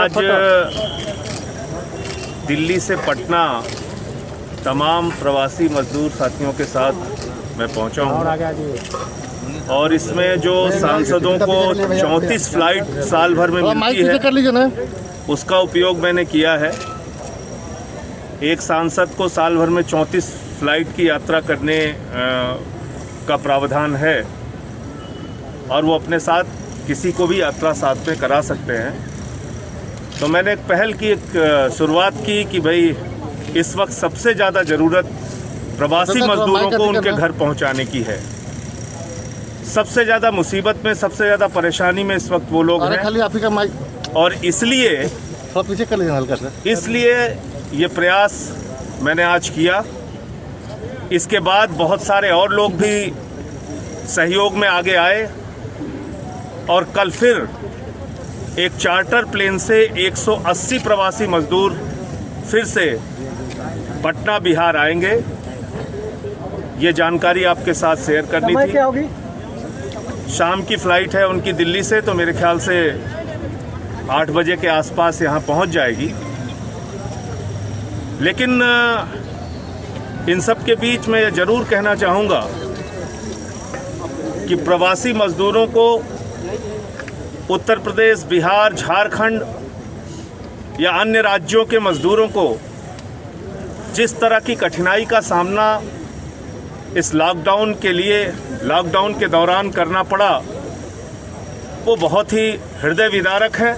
आज दिल्ली से पटना तमाम प्रवासी मजदूर साथियों के साथ मैं पहुंचा हूं और इसमें जो सांसदों को 34 फ्लाइट साल भर में मिलती है उसका उपयोग मैंने किया है। एक सांसद को साल भर में 34 फ्लाइट की यात्रा करने का प्रावधान है और वो अपने साथ किसी को भी यात्रा साथ में करा सकते हैं। तो मैंने एक पहल की, एक शुरुआत की कि भाई इस वक्त सबसे ज़्यादा ज़रूरत प्रवासी मजदूरों को उनके घर पहुंचाने की है। सबसे ज़्यादा मुसीबत में, सबसे ज़्यादा परेशानी में इस वक्त वो लोग हैं और इसलिए ये प्रयास मैंने आज किया। इसके बाद बहुत सारे और लोग भी सहयोग में आगे आए और कल फिर एक चार्टर प्लेन से 180 प्रवासी मजदूर फिर से पटना बिहार आएंगे। ये जानकारी आपके साथ शेयर करनी थी। क्या होगी? शाम की फ़्लाइट है उनकी दिल्ली से, तो मेरे ख्याल से 8 बजे के आसपास यहाँ पहुँच जाएगी। लेकिन इन सब के बीच मैं ये ज़रूर कहना चाहूँगा कि प्रवासी मजदूरों को उत्तर प्रदेश, बिहार, झारखंड या अन्य राज्यों के मजदूरों को जिस तरह की कठिनाई का सामना इस लॉकडाउन के दौरान करना पड़ा, वो बहुत ही हृदय विदारक है,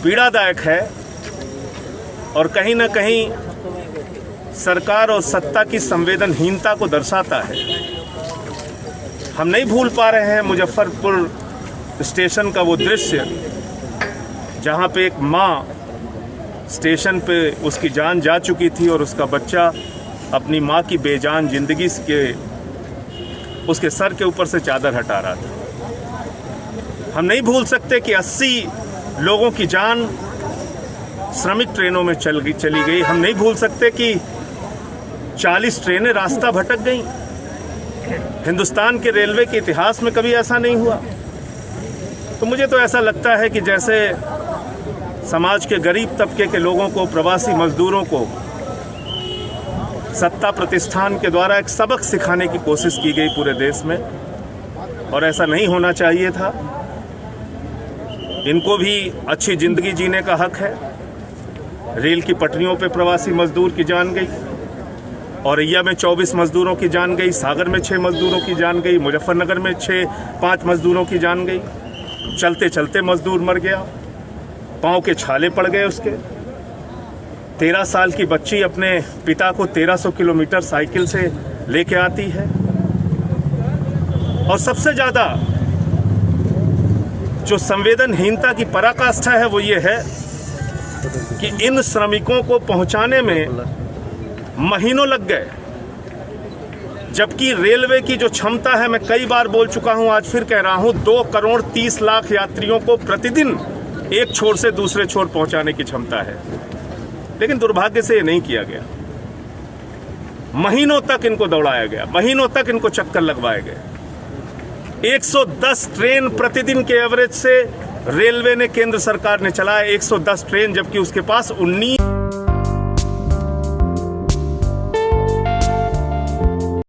पीड़ादायक है और कहीं ना कहीं सरकार और सत्ता की संवेदनहीनता को दर्शाता है। हम नहीं भूल पा रहे हैं मुजफ्फरपुर स्टेशन का वो दृश्य जहाँ पे एक माँ स्टेशन पे उसकी जान जा चुकी थी और उसका बच्चा अपनी माँ की बेजान जिंदगी के उसके सर के ऊपर से चादर हटा रहा था। हम नहीं भूल सकते कि 80 लोगों की जान श्रमिक ट्रेनों में चली गई। हम नहीं भूल सकते कि 40 ट्रेनें रास्ता भटक गईं। हिंदुस्तान के रेलवे के इतिहास में कभी ऐसा नहीं हुआ। तो मुझे तो ऐसा लगता है कि जैसे समाज के गरीब तबके के लोगों को, प्रवासी मजदूरों को सत्ता प्रतिष्ठान के द्वारा एक सबक सिखाने की कोशिश की गई पूरे देश में, और ऐसा नहीं होना चाहिए था। इनको भी अच्छी ज़िंदगी जीने का हक है। रेल की पटरियों पे प्रवासी मजदूर की जान गई, औरैया में 24 मजदूरों की जान गई, सागर में 6 मजदूरों की जान गई, मुजफ्फरनगर में 5 मजदूरों की जान गई। चलते चलते मजदूर मर गया, पाँव के छाले पड़ गए उसके। 13 साल की बच्ची अपने पिता को 1300 किलोमीटर साइकिल से लेके आती है। और सबसे ज़्यादा जो संवेदनहीनता की पराकाष्ठा है वो ये है कि इन श्रमिकों को पहुंचाने में महीनों लग गए, जबकि रेलवे की जो क्षमता है, मैं कई बार बोल चुका हूं, आज फिर कह रहा हूं, 2 करोड़ 30 लाख यात्रियों को प्रतिदिन एक छोर से दूसरे छोर पहुंचाने की क्षमता है। लेकिन दुर्भाग्य से ये नहीं किया गया। महीनों तक इनको दौड़ाया गया, महीनों तक इनको चक्कर लगवाए गए। 110 ट्रेन प्रतिदिन के एवरेज से रेलवे ने, केंद्र सरकार ने चलाया 110 ट्रेन, जबकि उसके पास 19